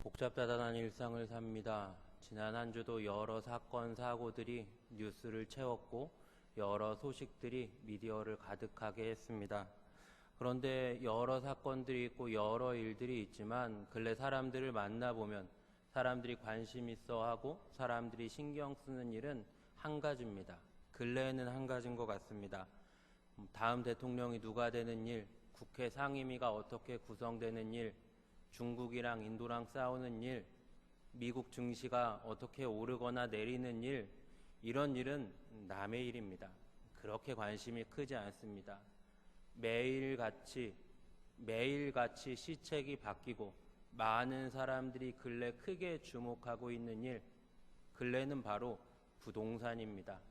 복잡다단한 일상을 삽니다. 지난 한 주도 여러 사건, 사고들이 뉴스를 채웠고 여러 소식들이 미디어를 가득하게 했습니다. 그런데 여러 사건들이 있고 여러 일들이 있지만 근래 사람들을 만나보면 사람들이 관심 있어 하고 사람들이 신경 쓰는 일은 한 가지입니다. 근래에는 한 가지인 것 같습니다. 다음 대통령이 누가 되는 일, 국회 상임위가 어떻게 구성되는 일, 중국이랑 인도랑 싸우는 일, 미국 증시가 어떻게 오르거나 내리는 일, 이런 일은 남의 일입니다. 그렇게 관심이 크지 않습니다. 매일같이 시책이 바뀌고 많은 사람들이 근래 크게 주목하고 있는 일, 근래는 바로 부동산입니다.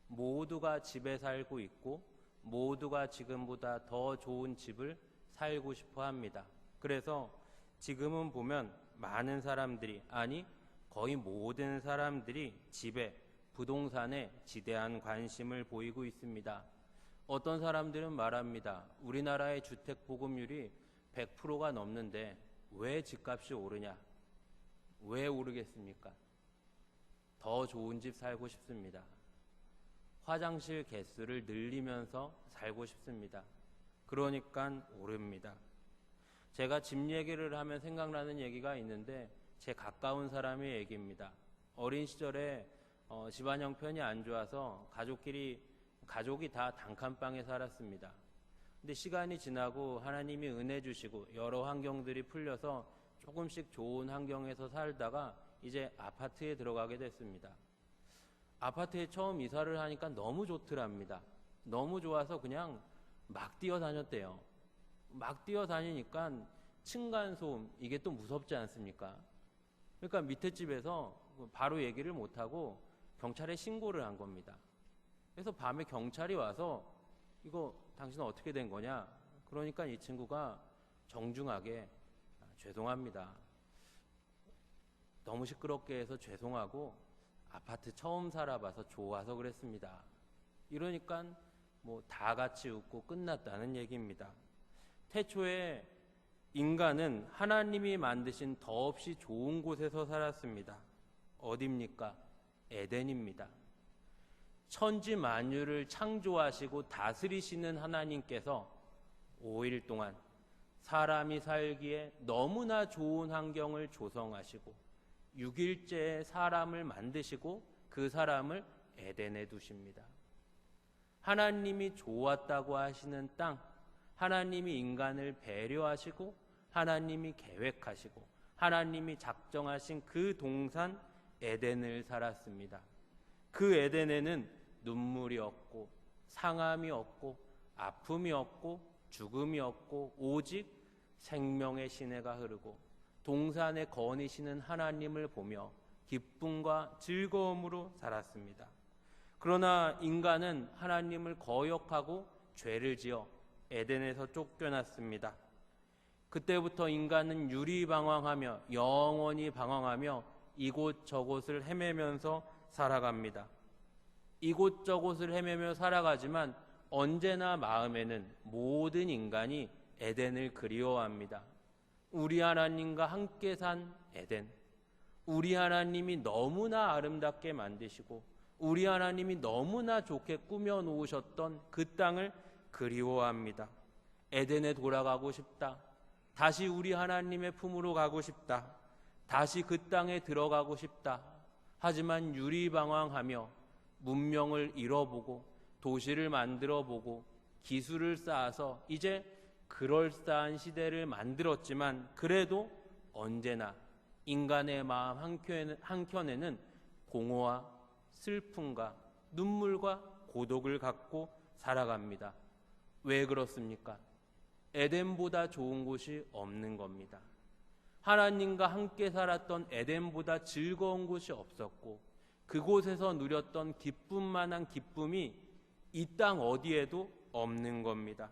모두가 집에 살고 있고 모두가 지금보다 더 좋은 집을 살고 싶어 합니다. 그래서 지금은 보면 많은 사람들이, 아니 거의 모든 사람들이 집에, 부동산에 지대한 관심을 보이고 있습니다. 어떤 사람들은 말합니다. 우리나라의 주택 보급률이 100%가 넘는데 왜 집값이 오르냐? 왜 오르겠습니까? 더 좋은 집 살고 싶습니다. 화장실 개수를 늘리면서 살고 싶습니다. 그러니까 오릅니다. 제가 집 얘기를 하면 생각나는 얘기가 있는데 제 가까운 사람의 얘기입니다. 어린 시절에 집안 형편이 안 좋아서 가족이 다 단칸방에 살았습니다. 근데 시간이 지나고 하나님이 은혜 주시고 여러 환경들이 풀려서 조금씩 좋은 환경에서 살다가 이제 아파트에 들어가게 됐습니다. 아파트에 처음 이사를 하니까 너무 좋더랍니다. 너무 좋아서 그냥 막 뛰어다녔대요. 막 뛰어다니니까 층간소음, 이게 또 무섭지 않습니까? 그러니까 밑에 집에서 바로 얘기를 못하고 경찰에 신고를 한 겁니다. 그래서 밤에 경찰이 와서 이거 당신은 어떻게 된 거냐? 그러니까 이 친구가 정중하게 죄송합니다. 너무 시끄럽게 해서 죄송하고 아파트 처음 살아봐서 좋아서 그랬습니다. 이러니까 뭐 다 같이 웃고 끝났다는 얘기입니다. 태초에 인간은 하나님이 만드신 더없이 좋은 곳에서 살았습니다. 어딥니까? 에덴입니다. 천지 만유를 창조하시고 다스리시는 하나님께서 5일 동안 사람이 살기에 너무나 좋은 환경을 조성하시고 6일째에 사람을 만드시고 그 사람을 에덴에 두십니다. 하나님이 좋았다고 하시는 땅, 하나님이 인간을 배려하시고 하나님이 계획하시고 하나님이 작정하신 그 동산 에덴을 살았습니다. 그 에덴에는 눈물이 없고 상함이 없고 아픔이 없고 죽음이 없고 오직 생명의 시내가 흐르고 동산에 거니시는 하나님을 보며 기쁨과 즐거움으로 살았습니다. 그러나 인간은 하나님을 거역하고 죄를 지어 에덴에서 쫓겨났습니다. 그때부터 인간은 유리방황하며 영원히 방황하며 이곳저곳을 헤매면서 살아갑니다. 이곳저곳을 헤매며 살아가지만 언제나 마음에는 모든 인간이 에덴을 그리워합니다. 우리 하나님과 함께 산 에덴, 우리 하나님이 너무나 아름답게 만드시고 우리 하나님이 너무나 좋게 꾸며 놓으셨던 그 땅을 그리워합니다. 에덴에 돌아가고 싶다. 다시 우리 하나님의 품으로 가고 싶다. 다시 그 땅에 들어가고 싶다. 하지만 유리방황하며 문명을 잃어보고 도시를 만들어보고 기술을 쌓아서 이제 그럴싸한 시대를 만들었지만 그래도 언제나 인간의 마음 한켠에는 공허와 슬픔과 눈물과 고독을 갖고 살아갑니다. 왜 그렇습니까? 에덴보다 좋은 곳이 없는 겁니다. 하나님과 함께 살았던 에덴보다 즐거운 곳이 없었고 그곳에서 누렸던 기쁨만한 기쁨이 이 땅 어디에도 없는 겁니다.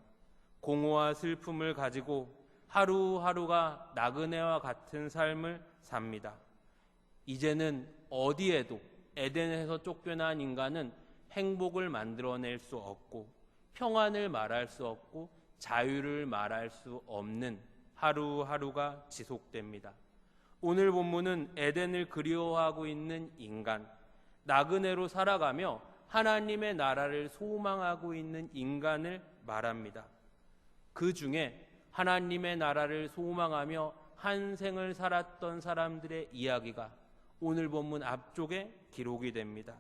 공허와 슬픔을 가지고 하루하루가 나그네와 같은 삶을 삽니다. 이제는 어디에도 에덴에서 쫓겨난 인간은 행복을 만들어낼 수 없고 평안을 말할 수 없고 자유를 말할 수 없는 하루하루가 지속됩니다. 오늘 본문은 에덴을 그리워하고 있는 인간, 나그네로 살아가며 하나님의 나라를 소망하고 있는 인간을 말합니다. 그 중에 하나님의 나라를 소망하며 한 생을 살았던 사람들의 이야기가 오늘 본문 앞쪽에 기록이 됩니다.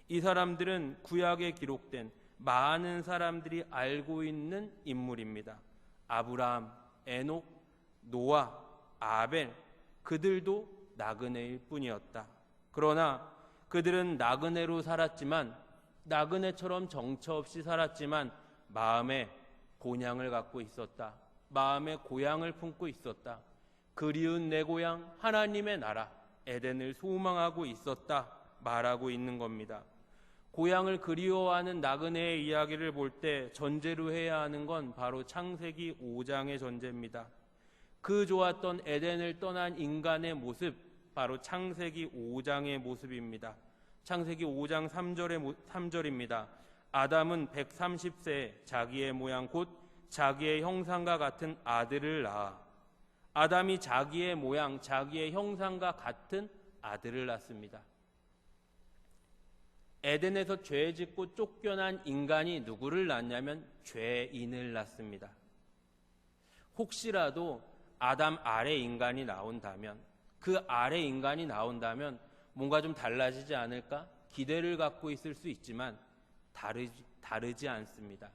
이 사람들은 구약에 기록된 많은 사람들이 알고 있는 인물입니다. 아브라함, 에녹, 노아, 아벨, 그들도 나그네일 뿐이었다. 그러나 그들은 나그네로 살았지만, 나그네처럼 정처 없이 살았지만 마음에 곤양을 갖고 있었다. 마음에 고향을 품고 있었다. 그리운 내 고향 하나님의 나라 에덴을 소망하고 있었다 말하고 있는 겁니다. 고향을 그리워하는 나그네의 이야기를 볼 때 전제로 해야 하는 건 바로 창세기 5장의 전제입니다. 그 좋았던 에덴을 떠난 인간의 모습, 바로 창세기 5장의 모습입니다. 창세기 5장 3절입니다. 아담은 130세에 자기의 모양 곧 자기의 형상과 같은 아들을 낳아. 아담이 자기의 모양, 자기의 형상과 같은 아들을 낳습니다. 에덴에서 죄 짓고 쫓겨난 인간이 누구를 낳냐면 죄인을 낳습니다. 혹시라도 아담 아래 인간이 나온다면, 그 아래 인간이 나온다면 뭔가 좀 달라지지 않을까 기대를 갖고 있을 수 있지만 다르지 않습니다.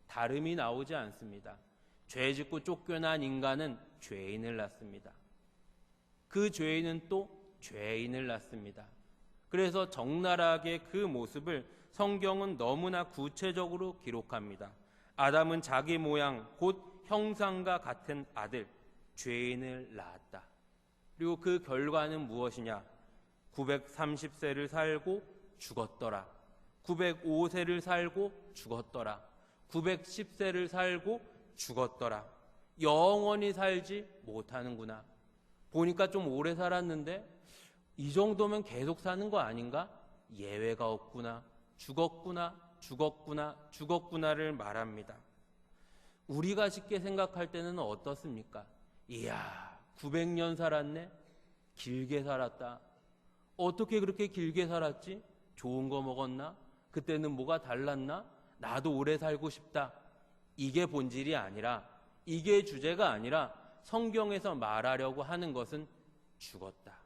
다름이 나오지 않습니다. 죄 짓고 쫓겨난 인간은 죄인을 낳습니다. 그 죄인은 또 죄인을 낳습니다. 그래서 적나라하게 그 모습을 성경은 너무나 구체적으로 기록합니다. 아담은 자기 모양 곧 형상과 같은 아들, 죄인을 낳았다. 그리고 그 결과는 무엇이냐? 930세를 살고 죽었더라. 905세를 살고 죽었더라. 910세를 살고 죽었더라. 영원히 살지 못하는구나. 보니까 좀 오래 살았는데 이 정도면 계속 사는 거 아닌가? 예외가 없구나. 죽었구나. 죽었구나. 죽었구나를 말합니다. 우리가 쉽게 생각할 때는 어떻습니까? 이야, 900년 살았네? 길게 살았다. 어떻게 그렇게 길게 살았지? 좋은 거 먹었나? 그때는 뭐가 달랐나? 나도 오래 살고 싶다. 이게 본질이 아니라, 이게 주제가 아니라 성경에서 말하려고 하는 것은 죽었다.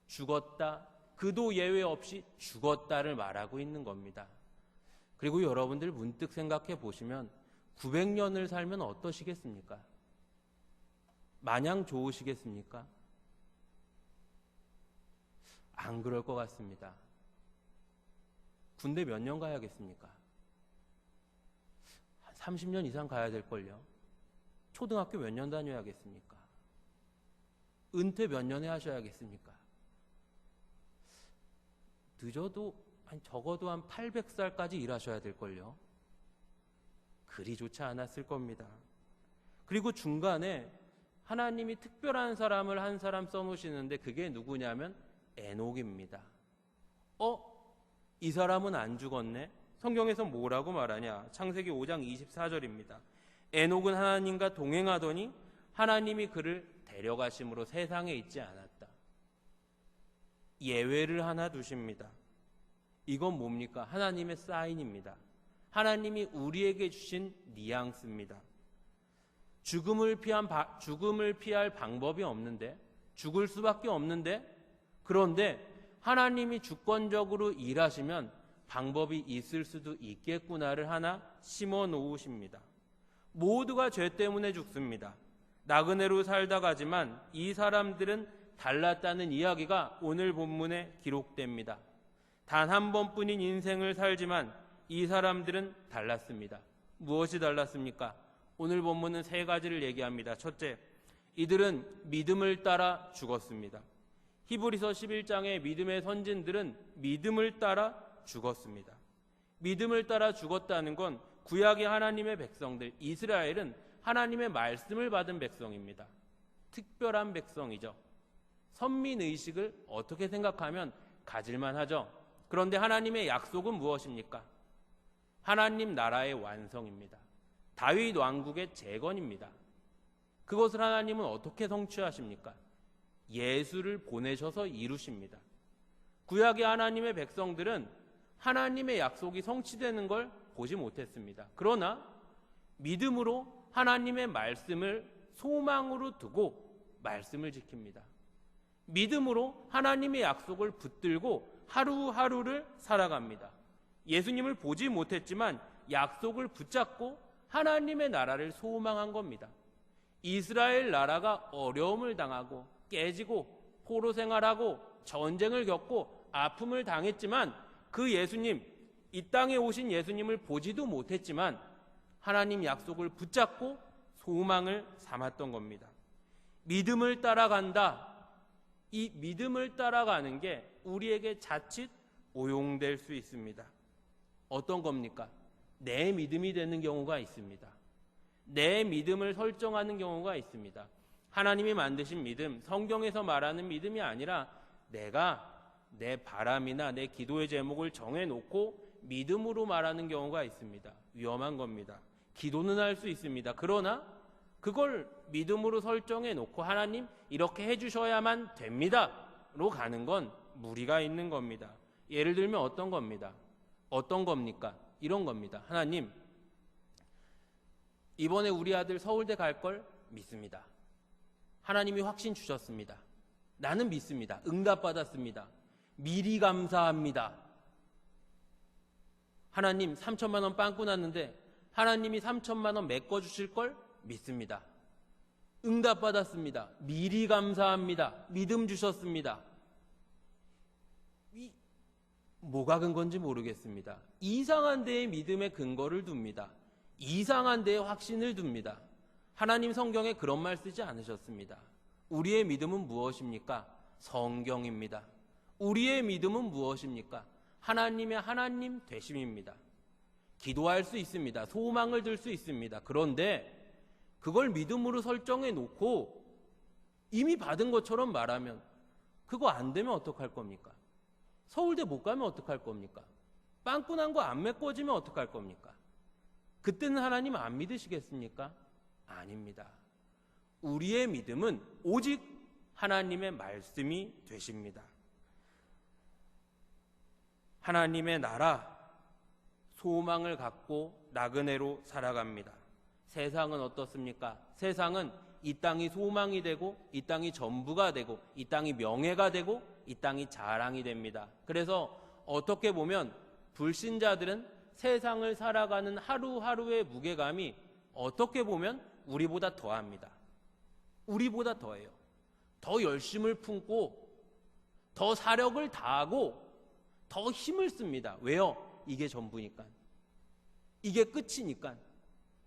죽었다. 그도 예외 없이 죽었다를 말하고 있는 겁니다. 그리고 여러분들 문득 생각해 보시면 900년을 살면 어떠시겠습니까? 마냥 좋으시겠습니까? 안 그럴 것 같습니다. 군대 몇 년 가야겠습니까? 한 30년 이상 가야 될걸요. 초등학교 몇 년 다녀야겠습니까? 은퇴 몇 년에 하셔야겠습니까? 늦어도 적어도 한 800살까지 일하셔야 될걸요. 그리 좋지 않았을 겁니다. 그리고 중간에 하나님이 특별한 사람을 한 사람 써놓으시는데 그게 누구냐면 에녹입니다. 이 사람은 안 죽었네? 성경에서 뭐라고 말하냐? 창세기 5장 24절입니다. 에녹은 하나님과 동행하더니 하나님이 그를 데려가심으로 세상에 있지 않았다. 예외를 하나 두십니다. 이건 뭡니까? 하나님의 사인입니다. 하나님이 우리에게 주신 뉘앙스입니다. 죽음을 피할 방법이 없는데, 죽을 수밖에 없는데, 그런데 하나님이 주권적으로 일하시면 방법이 있을 수도 있겠구나를 하나 심어 놓으십니다. 모두가 죄 때문에 죽습니다. 나그네로 살다 가지만 이 사람들은 달랐다는 이야기가 오늘 본문에 기록됩니다. 단 한 번뿐인 인생을 살지만 이 사람들은 달랐습니다. 무엇이 달랐습니까? 오늘 본문은 세 가지를 얘기합니다. 첫째, 이들은 믿음을 따라 죽었습니다. 히브리서 11장의 믿음의 선진들은 믿음을 따라 죽었습니다. 믿음을 따라 죽었다는 건 구약의 하나님의 백성들, 이스라엘은 하나님의 말씀을 받은 백성입니다. 특별한 백성이죠. 선민의식을 어떻게 생각하면 가질만 하죠. 그런데 하나님의 약속은 무엇입니까? 하나님 나라의 완성입니다. 다윗 왕국의 재건입니다. 그것을 하나님은 어떻게 성취하십니까? 예수를 보내셔서 이루십니다. 구약의 하나님의 백성들은 하나님의 약속이 성취되는 걸 보지 못했습니다. 그러나 믿음으로 하나님의 말씀을 소망으로 두고 말씀을 지킵니다. 믿음으로 하나님의 약속을 붙들고 하루하루를 살아갑니다. 예수님을 보지 못했지만 약속을 붙잡고 하나님의 나라를 소망한 겁니다. 이스라엘 나라가 어려움을 당하고 깨지고 포로 생활하고 전쟁을 겪고 아픔을 당했지만 그 예수님, 이 땅에 오신 예수님을 보지도 못했지만 하나님 약속을 붙잡고 소망을 삼았던 겁니다. 믿음을 따라간다. 이 믿음을 따라가는 게 우리에게 자칫 오용될 수 있습니다. 어떤 겁니까? 내 믿음이 되는 경우가 있습니다. 내 믿음을 설정하는 경우가 있습니다. 하나님이 만드신 믿음, 성경에서 말하는 믿음이 아니라 내가 내 바람이나 내 기도의 제목을 정해놓고 믿음으로 말하는 경우가 있습니다. 위험한 겁니다. 기도는 할 수 있습니다. 그러나 그걸 믿음으로 설정해놓고 하나님 이렇게 해주셔야만 됩니다로 가는 건 무리가 있는 겁니다. 예를 들면 어떤 겁니다. 어떤 겁니까? 이런 겁니다. 하나님, 이번에 우리 아들 서울대 갈 걸 믿습니다. 하나님이 확신 주셨습니다. 나는 믿습니다. 응답받았습니다. 미리 감사합니다. 하나님 3천만 원 빵꾸 났는데 하나님이 3천만 원 메꿔주실 걸 믿습니다. 응답받았습니다. 미리 감사합니다. 믿음 주셨습니다. 뭐가 근거인지 모르겠습니다. 이상한 데에 믿음의 근거를 둡니다. 이상한 데에 확신을 둡니다. 하나님 성경에 그런 말 쓰지 않으셨습니다. 우리의 믿음은 무엇입니까? 성경입니다. 우리의 믿음은 무엇입니까? 하나님의 하나님 되심입니다. 기도할 수 있습니다. 소망을 들 수 있습니다. 그런데 그걸 믿음으로 설정해 놓고 이미 받은 것처럼 말하면 그거 안 되면 어떡할 겁니까? 서울대 못 가면 어떡할 겁니까? 빵꾸 난 거 안 메꿔지면 어떡할 겁니까? 그때는 하나님 안 믿으시겠습니까? 아닙니다. 우리의 믿음은 오직 하나님의 말씀이 되십니다. 하나님의 나라, 소망을 갖고 나그네로 살아갑니다. 세상은 어떻습니까? 세상은 이 땅이 소망이 되고 이 땅이 전부가 되고 이 땅이 명예가 되고 이 땅이 자랑이 됩니다. 그래서 어떻게 보면 불신자들은 세상을 살아가는 하루하루의 무게감이 어떻게 보면 우리보다 더합니다. 우리보다 더해요. 더 열심을 품고 더 사력을 다하고 더 힘을 씁니다. 왜요? 이게 전부니까. 이게 끝이니까.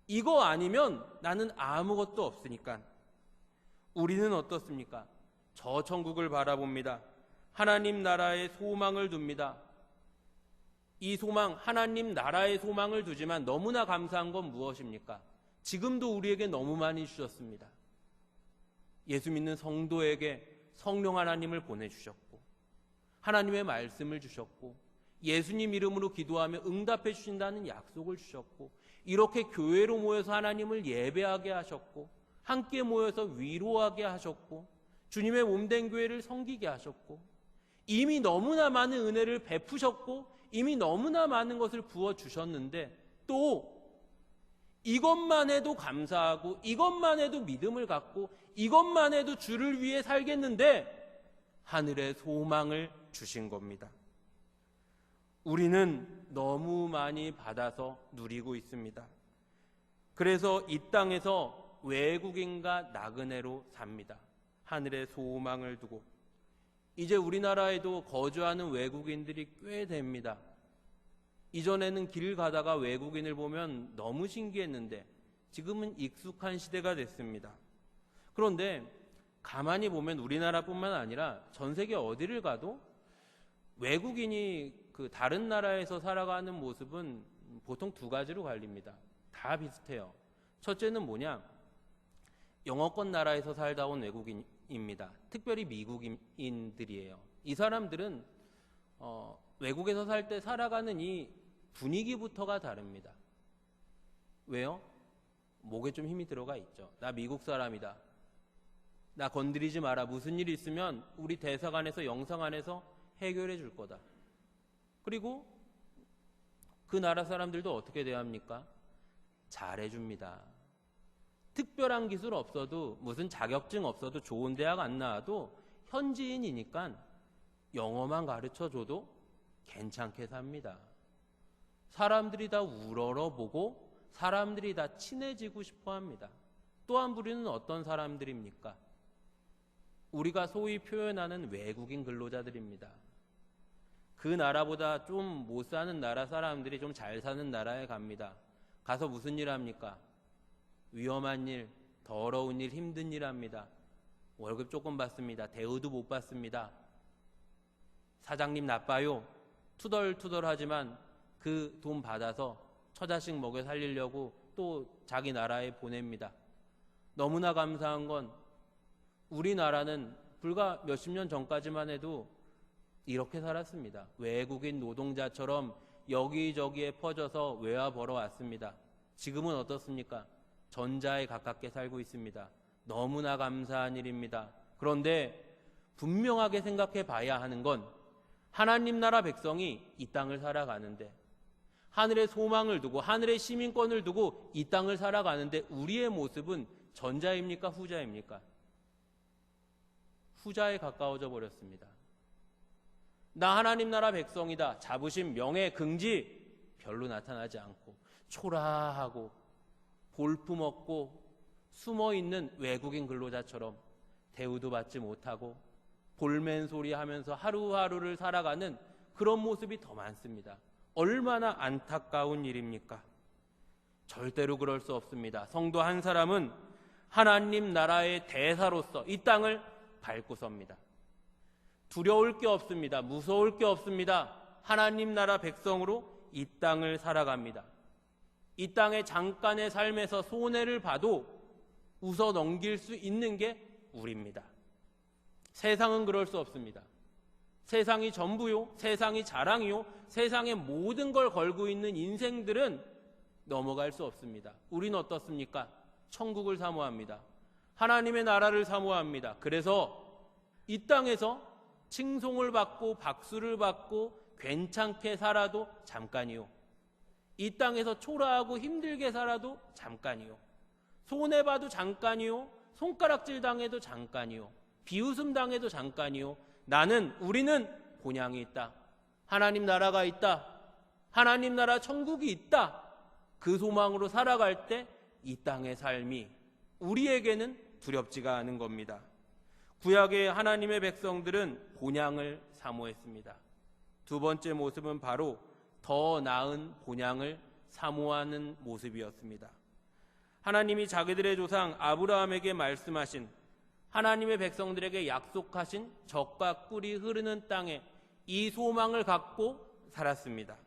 이거 아니면 나는 아무것도 없으니까. 우리는 어떻습니까? 저 천국을 바라봅니다. 하나님 나라에 소망을 둡니다. 이 소망, 하나님 나라의 소망을 두지만 너무나 감사한 건 무엇입니까? 지금도 우리에게 너무 많이 주셨습니다. 예수 믿는 성도에게 성령 하나님을 보내주셨고 하나님의 말씀을 주셨고 예수님 이름으로 기도하며 응답해 주신다는 약속을 주셨고 이렇게 교회로 모여서 하나님을 예배하게 하셨고 함께 모여서 위로하게 하셨고 주님의 몸된 교회를 섬기게 하셨고 이미 너무나 많은 은혜를 베푸셨고 이미 너무나 많은 것을 부어주셨는데 또 이것만 해도 감사하고 이것만 해도 믿음을 갖고 이것만 해도 주를 위해 살겠는데 하늘의 소망을 주신 겁니다. 우리는 너무 많이 받아서 누리고 있습니다. 그래서 이 땅에서 외국인과 나그네로 삽니다. 하늘의 소망을 두고. 이제 우리나라에도 거주하는 외국인들이 꽤 됩니다. 이전에는 길 가다가 외국인을 보면 너무 신기했는데 지금은 익숙한 시대가 됐습니다. 그런데 가만히 보면 우리나라뿐만 아니라 전 세계 어디를 가도 외국인이 그 다른 나라에서 살아가는 모습은 보통 두 가지로 갈립니다. 다 비슷해요. 첫째는 뭐냐? 영어권 나라에서 살다 온 외국인입니다. 특별히 미국인들이에요. 이 사람들은 외국에서 살 때 살아가는 이 분위기부터가 다릅니다. 왜요? 목에 좀 힘이 들어가 있죠. 나 미국 사람이다. 나 건드리지 마라. 무슨 일이 있으면 우리 대사관에서 영사관에서 해결해 줄 거다. 그리고 그 나라 사람들도 어떻게 대합니까? 잘해줍니다. 특별한 기술 없어도 무슨 자격증 없어도 좋은 대학 안 나와도 현지인이니까 영어만 가르쳐줘도 괜찮게 삽니다. 사람들이 다 우러러보고 사람들이 다 친해지고 싶어합니다. 또 한 부류는 어떤 사람들입니까? 우리가 소위 표현하는 외국인 근로자들입니다. 그 나라보다 좀 못 사는 나라 사람들이 좀 잘 사는 나라에 갑니다. 가서 무슨 일 합니까? 위험한 일, 더러운 일, 힘든 일 합니다. 월급 조금 받습니다. 대우도 못 받습니다. 사장님 나빠요. 투덜투덜하지만 그 돈 받아서 처자식 먹여 살리려고 또 자기 나라에 보냅니다. 너무나 감사한 건 우리나라는 불과 몇십 년 전까지만 해도 이렇게 살았습니다. 외국인 노동자처럼 여기저기에 퍼져서 외화 벌어왔습니다. 지금은 어떻습니까? 전자에 가깝게 살고 있습니다. 너무나 감사한 일입니다. 그런데 분명하게 생각해 봐야 하는 건 하나님 나라 백성이 이 땅을 살아가는데 하늘의 소망을 두고 하늘의 시민권을 두고 이 땅을 살아가는데 우리의 모습은 전자입니까? 후자입니까? 후자에 가까워져 버렸습니다. 나 하나님 나라 백성이다. 자부심, 명예, 긍지 별로 나타나지 않고 초라하고 볼품없고 숨어있는 외국인 근로자처럼 대우도 받지 못하고 볼멘소리 하면서 하루하루를 살아가는 그런 모습이 더 많습니다. 얼마나 안타까운 일입니까? 절대로 그럴 수 없습니다. 성도 한 사람은 하나님 나라의 대사로서 이 땅을 밟고 섭니다. 두려울 게 없습니다. 무서울 게 없습니다. 하나님 나라 백성으로 이 땅을 살아갑니다. 이 땅의 잠깐의 삶에서 손해를 봐도 웃어 넘길 수 있는 게 우리입니다. 세상은 그럴 수 없습니다. 세상이 전부요, 세상이 자랑이요, 세상의 모든 걸 걸고 있는 인생들은 넘어갈 수 없습니다. 우리는 어떻습니까? 천국을 사모합니다. 하나님의 나라를 사모합니다. 그래서 이 땅에서 칭송을 받고 박수를 받고 괜찮게 살아도 잠깐이요. 이 땅에서 초라하고 힘들게 살아도 잠깐이요. 손해봐도 잠깐이요. 손가락질 당해도 잠깐이요. 비웃음 당해도 잠깐이요. 우리는 본향이 있다. 하나님 나라가 있다. 하나님 나라 천국이 있다. 그 소망으로 살아갈 때 이 땅의 삶이 우리에게는 두렵지가 않은 겁니다. 구약의 하나님의 백성들은 본향을 사모했습니다. 두 번째 모습은 바로 더 나은 본향을 사모하는 모습이었습니다. 하나님이 자기들의 조상 아브라함에게 말씀하신 하나님의 백성들에게 약속하신 젖과 꿀이 흐르는 땅에 이 소망을 갖고 살았습니다.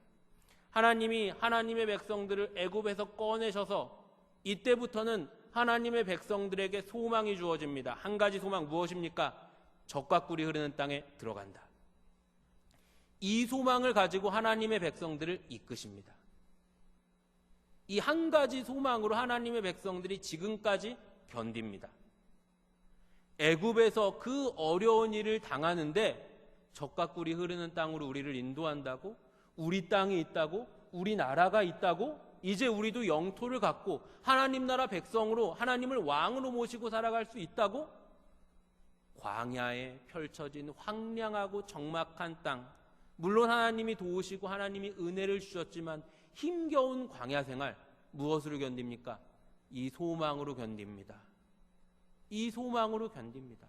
하나님이 하나님의 백성들을 애굽에서 꺼내셔서 이때부터는 하나님의 백성들에게 소망이 주어집니다. 한 가지 소망 무엇입니까? 젖과 꿀이 흐르는 땅에 들어간다. 이 소망을 가지고 하나님의 백성들을 이끄십니다. 이 한 가지 소망으로 하나님의 백성들이 지금까지 견딥니다. 애굽에서 그 어려운 일을 당하는데 젖과 꿀이 흐르는 땅으로 우리를 인도한다고? 우리 땅이 있다고? 우리 나라가 있다고? 이제 우리도 영토를 갖고 하나님 나라 백성으로 하나님을 왕으로 모시고 살아갈 수 있다고? 광야에 펼쳐진 황량하고 적막한 땅, 물론 하나님이 도우시고 하나님이 은혜를 주셨지만 힘겨운 광야 생활, 무엇으로 견딥니까? 이 소망으로 견딥니다. 이 소망으로 견딥니다.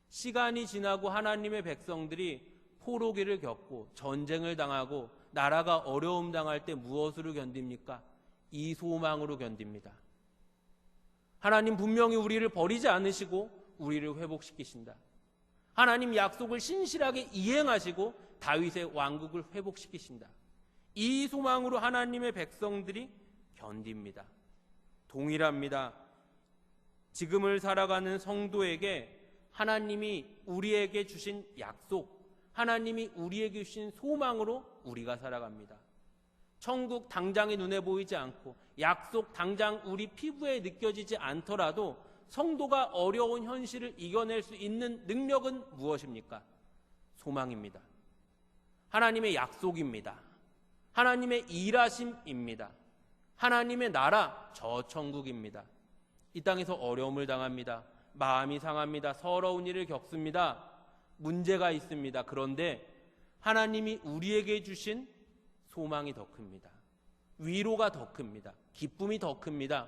시간이 지나고 하나님의 백성들이 포로기를 겪고 전쟁을 당하고 나라가 어려움 당할 때 무엇으로 견딥니까? 이 소망으로 견딥니다. 하나님 분명히 우리를 버리지 않으시고 우리를 회복시키신다. 하나님 약속을 신실하게 이행하시고 다윗의 왕국을 회복시키신다. 이 소망으로 하나님의 백성들이 견딥니다. 동일합니다. 지금을 살아가는 성도에게 하나님이 우리에게 주신 약속, 하나님이 우리에게 주신 소망으로 우리가 살아갑니다. 천국 당장이 눈에 보이지 않고 약속 당장 우리 피부에 느껴지지 않더라도 성도가 어려운 현실을 이겨낼 수 있는 능력은 무엇입니까? 소망입니다. 하나님의 약속입니다. 하나님의 일하심입니다. 하나님의 나라, 저 천국입니다. 이 땅에서 어려움을 당합니다. 마음이 상합니다. 서러운 일을 겪습니다. 문제가 있습니다. 그런데 하나님이 우리에게 주신 소망이 더 큽니다. 위로가 더 큽니다. 기쁨이 더 큽니다.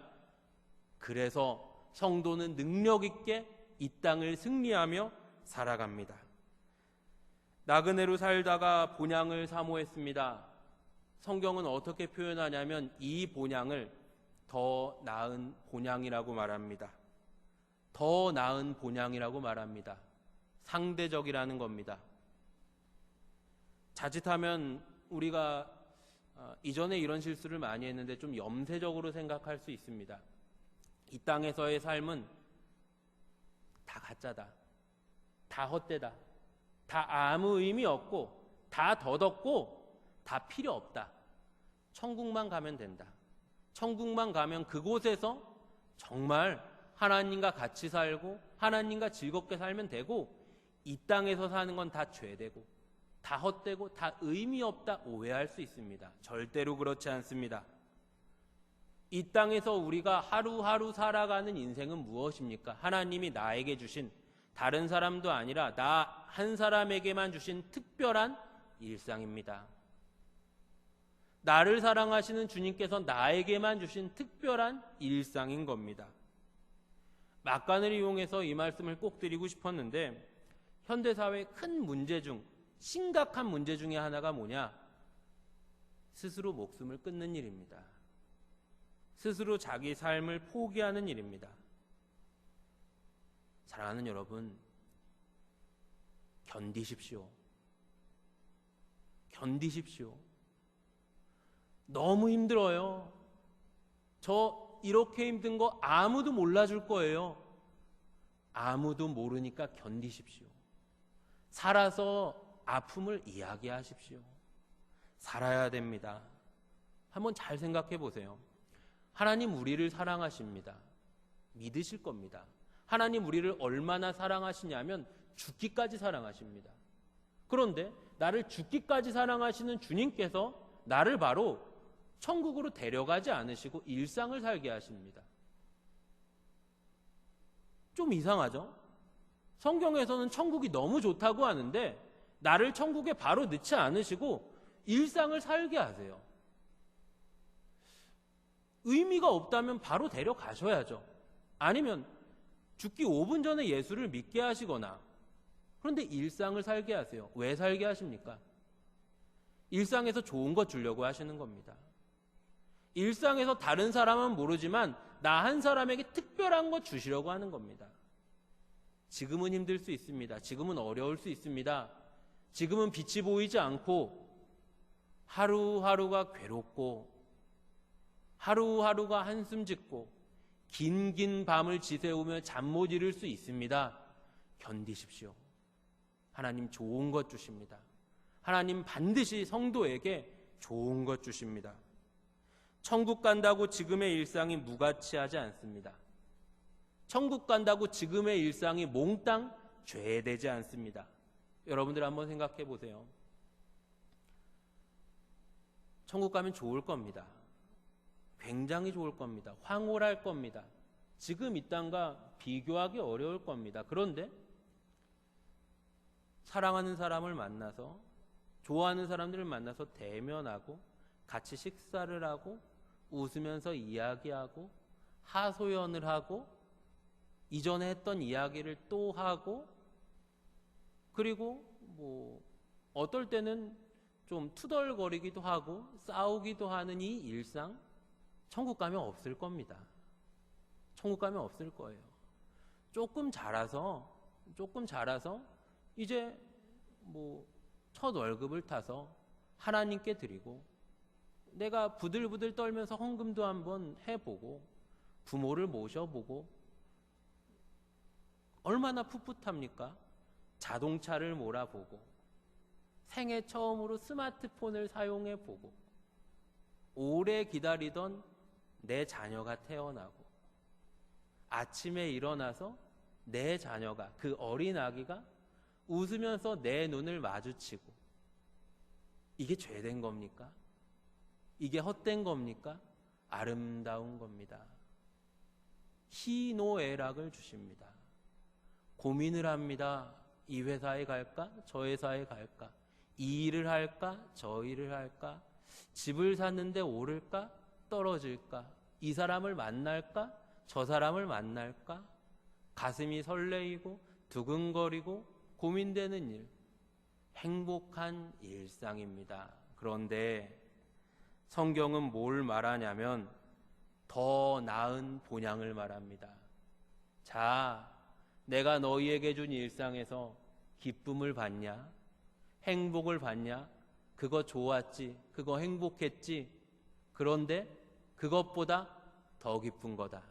그래서 성도는 능력 있게 이 땅을 승리하며 살아갑니다. 나그네로 살다가 본향을 사모했습니다. 성경은 어떻게 표현하냐면 이 본향을 더 나은 본향이라고 말합니다. 더 나은 본향이라고 말합니다. 상대적이라는 겁니다. 자칫하면 우리가 이전에 이런 실수를 많이 했는데 좀 염세적으로 생각할 수 있습니다. 이 땅에서의 삶은 다 가짜다. 다 헛되다. 다 아무 의미 없고 다 덧없고 다 필요 없다. 천국만 가면 된다. 천국만 가면 그곳에서 정말 하나님과 같이 살고 하나님과 즐겁게 살면 되고 이 땅에서 사는 건 다 죄되고 다 헛되고 다 의미 없다 오해할 수 있습니다. 절대로 그렇지 않습니다. 이 땅에서 우리가 하루하루 살아가는 인생은 무엇입니까? 하나님이 나에게 주신 다른 사람도 아니라 나 한 사람에게만 주신 특별한 일상입니다. 나를 사랑하시는 주님께서 나에게만 주신 특별한 일상인 겁니다. 막간을 이용해서 이 말씀을 꼭 드리고 싶었는데 현대사회의 큰 문제 중 심각한 문제 중에 하나가 뭐냐? 스스로 목숨을 끊는 일입니다. 스스로 자기 삶을 포기하는 일입니다. 사랑하는 여러분, 견디십시오. 견디십시오. 너무 힘들어요. 저 이렇게 힘든 거 아무도 몰라줄 거예요. 아무도 모르니까 견디십시오. 살아서 아픔을 이야기하십시오. 살아야 됩니다. 한번 잘 생각해 보세요. 하나님 우리를 사랑하십니다. 믿으실 겁니다. 하나님 우리를 얼마나 사랑하시냐면 죽기까지 사랑하십니다. 그런데 나를 죽기까지 사랑하시는 주님께서 나를 바로 천국으로 데려가지 않으시고 일상을 살게 하십니다. 좀 이상하죠? 성경에서는 천국이 너무 좋다고 하는데 나를 천국에 바로 넣지 않으시고 일상을 살게 하세요. 의미가 없다면 바로 데려가셔야죠. 아니면 죽기 5분 전에 예수를 믿게 하시거나 그런데 일상을 살게 하세요. 왜 살게 하십니까? 일상에서 좋은 것 주려고 하시는 겁니다. 일상에서 다른 사람은 모르지만 나 한 사람에게 특별한 것 주시려고 하는 겁니다. 지금은 힘들 수 있습니다. 지금은 어려울 수 있습니다. 지금은 빛이 보이지 않고 하루하루가 괴롭고 하루하루가 한숨 짓고 긴 밤을 지새우며 잠 못 이룰 수 있습니다. 견디십시오. 하나님 좋은 것 주십니다. 하나님 반드시 성도에게 좋은 것 주십니다. 천국 간다고 지금의 일상이 무가치하지 않습니다. 천국 간다고 지금의 일상이 몽땅 죄되지 않습니다. 여러분들 한번 생각해 보세요. 천국 가면 좋을 겁니다. 굉장히 좋을 겁니다. 황홀할 겁니다. 지금 이 땅과 비교하기 어려울 겁니다. 그런데 사랑하는 사람을 만나서 좋아하는 사람들을 만나서 대면하고 같이 식사를 하고 웃으면서 이야기하고 하소연을 하고 이전에 했던 이야기를 또 하고 그리고 어떨 때는 좀 투덜거리기도 하고 싸우기도 하는 이 일상 천국 가면 없을 겁니다. 천국 가면 없을 거예요. 조금 자라서 이제 첫 월급을 타서 하나님께 드리고 내가 부들부들 떨면서 헌금도 한번 해보고 부모를 모셔보고 얼마나 풋풋합니까? 자동차를 몰아보고 생애 처음으로 스마트폰을 사용해보고 오래 기다리던 내 자녀가 태어나고 아침에 일어나서 내 자녀가, 그 어린 아기가 웃으면서 내 눈을 마주치고, 이게 죄된 겁니까? 이게 헛된 겁니까? 아름다운 겁니다. 희노애락을 주십니다. 고민을 합니다. 이 회사에 갈까? 저 회사에 갈까? 이 일을 할까? 저 일을 할까? 집을 샀는데 오를까? 떨어질까? 이 사람을 만날까? 저 사람을 만날까? 가슴이 설레이고 두근거리고 고민되는 일, 행복한 일상입니다. 그런데 성경은 뭘 말하냐면 더 나은 본향을 말합니다. 자, 내가 너희에게 준 일상에서 기쁨을 받냐? 행복을 받냐? 그거 좋았지? 그거 행복했지? 그런데 그것보다 더 기쁜 거다.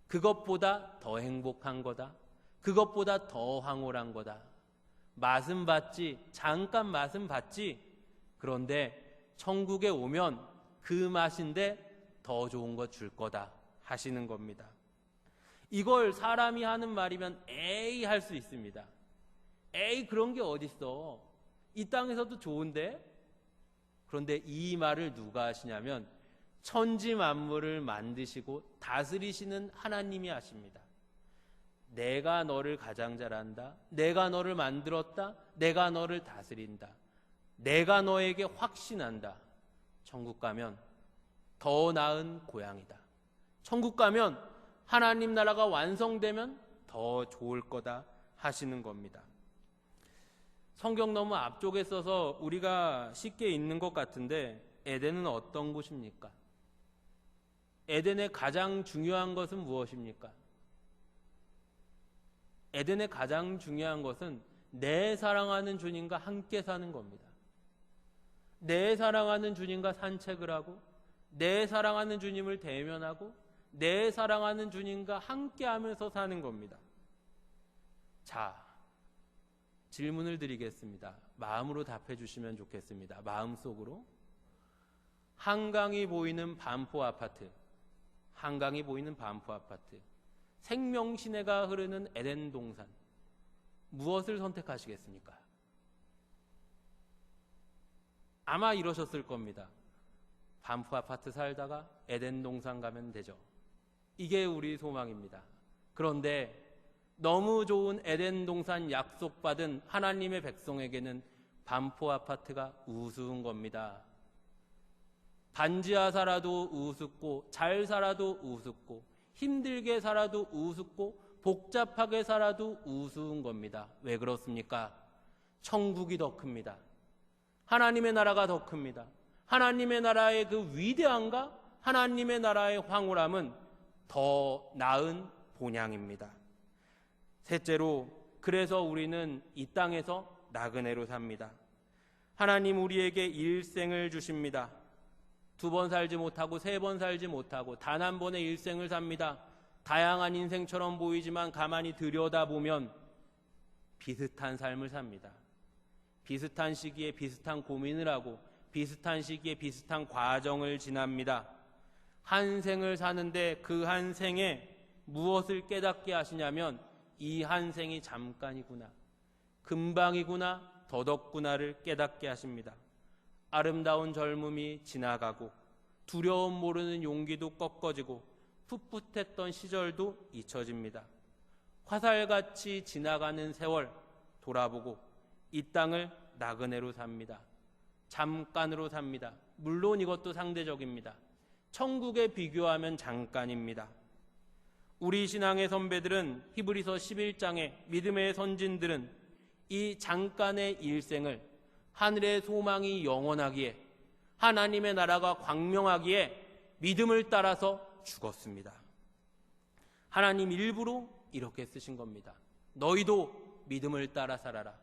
그것보다 더 행복한 거다. 그것보다 더 황홀한 거다. 맛은 봤지? 잠깐 맛은 봤지? 그런데 천국에 오면 그 맛인데 더 좋은 거 줄 거다 하시는 겁니다. 이걸 사람이 하는 말이면 에이 할 수 있습니다. 에이 그런 게 어딨어. 이 땅에서도 좋은데? 그런데 이 말을 누가 하시냐면 천지 만물을 만드시고 다스리시는 하나님이 하십니다. 내가 너를 가장 잘한다. 내가 너를 만들었다. 내가 너를 다스린다. 내가 너에게 확신한다. 천국 가면 더 나은 고향이다. 천국 가면 하나님 나라가 완성되면 더 좋을 거다 하시는 겁니다. 성경 너무 앞쪽에 써서 우리가 쉽게 읽는 것 같은데 에덴은 어떤 곳입니까? 에덴의 가장 중요한 것은 무엇입니까? 에덴의 가장 중요한 것은 내 사랑하는 주님과 함께 사는 겁니다. 내 사랑하는 주님과 산책을 하고 내 사랑하는 주님을 대면하고 내 사랑하는 주님과 함께 하면서 사는 겁니다. 자, 질문을 드리겠습니다. 마음으로 답해 주시면 좋겠습니다. 마음속으로. 한강이 보이는 반포 아파트, 한강이 보이는 반포 아파트, 생명시내가 흐르는 에덴 동산, 무엇을 선택하시겠습니까? 아마 이러셨을 겁니다. 반포 아파트 살다가 에덴 동산 가면 되죠. 이게 우리 소망입니다. 그런데 너무 좋은 에덴 동산 약속받은 하나님의 백성에게는 반포 아파트가 우스운 겁니다. 반지하 살아도 우습고 잘 살아도 우습고 힘들게 살아도 우습고 복잡하게 살아도 우스운 겁니다. 왜 그렇습니까? 천국이 더 큽니다. 하나님의 나라가 더 큽니다. 하나님의 나라의 그 위대함과 하나님의 나라의 황홀함은 더 나은 본향입니다. 셋째로, 그래서 우리는 이 땅에서 나그네로 삽니다. 하나님 우리에게 일생을 주십니다. 2번 살지 못하고 3번 살지 못하고 단 한 번의 일생을 삽니다. 다양한 인생처럼 보이지만 가만히 들여다보면 비슷한 삶을 삽니다. 비슷한 시기에 비슷한 고민을 하고 비슷한 시기에 비슷한 과정을 지납니다. 한 생을 사는데 그 한 생에 무엇을 깨닫게 하시냐면 이 한 생이 잠깐이구나, 금방이구나, 더덥구나를 깨닫게 하십니다. 아름다운 젊음이 지나가고 두려움 모르는 용기도 꺾어지고 풋풋했던 시절도 잊혀집니다. 화살같이 지나가는 세월 돌아보고 이 땅을 나그네로 삽니다. 잠깐으로 삽니다. 물론 이것도 상대적입니다. 천국에 비교하면 잠깐입니다. 우리 신앙의 선배들은, 히브리서 11장의 믿음의 선진들은 이 잠깐의 일생을 하늘의 소망이 영원하기에, 하나님의 나라가 광명하기에 믿음을 따라서 죽었습니다. 하나님 일부러 이렇게 쓰신 겁니다. 너희도 믿음을 따라 살아라.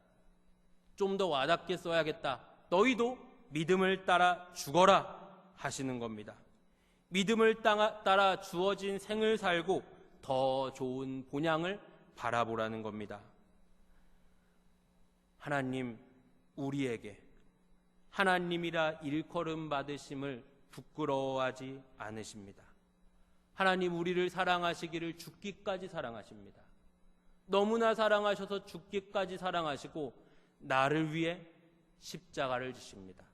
좀 더 와닿게 써야겠다. 너희도 믿음을 따라 죽어라 하시는 겁니다. 믿음을 따라 주어진 생을 살고 더 좋은 본향을 바라보라는 겁니다. 하나님 우리에게 하나님이라 일컬음 받으심을 부끄러워하지 않으십니다. 하나님 우리를 사랑하시기를 죽기까지 사랑하십니다. 너무나 사랑하셔서 죽기까지 사랑하시고 나를 위해 십자가를 지십니다.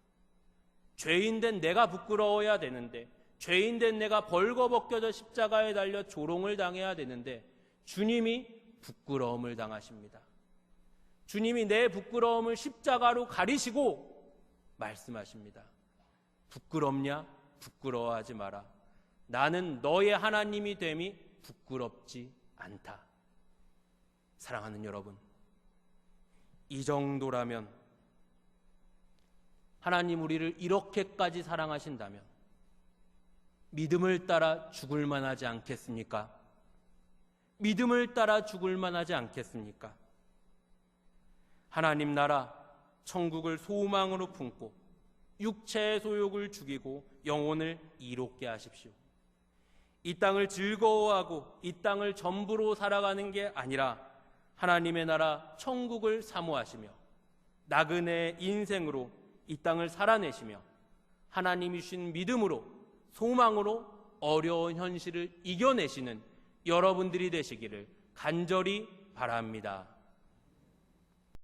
죄인된 내가 부끄러워야 되는데, 죄인된 내가 벌거벗겨져 십자가에 달려 조롱을 당해야 되는데 주님이 부끄러움을 당하십니다. 주님이 내 부끄러움을 십자가로 가리시고 말씀하십니다. 부끄럽냐? 부끄러워하지 마라. 나는 너의 하나님이 됨이 부끄럽지 않다. 사랑하는 여러분, 이 정도라면, 하나님 우리를 이렇게까지 사랑하신다면 믿음을 따라 죽을 만하지 않겠습니까? 믿음을 따라 죽을 만하지 않겠습니까? 하나님 나라 천국을 소망으로 품고 육체의 소욕을 죽이고 영혼을 이롭게 하십시오. 이 땅을 즐거워하고 이 땅을 전부로 살아가는 게 아니라 하나님의 나라 천국을 사모하시며 나그네의 인생으로 이 땅을 살아내시며 하나님이 주신 믿음으로, 소망으로 어려운 현실을 이겨내시는 여러분들이 되시기를 간절히 바랍니다.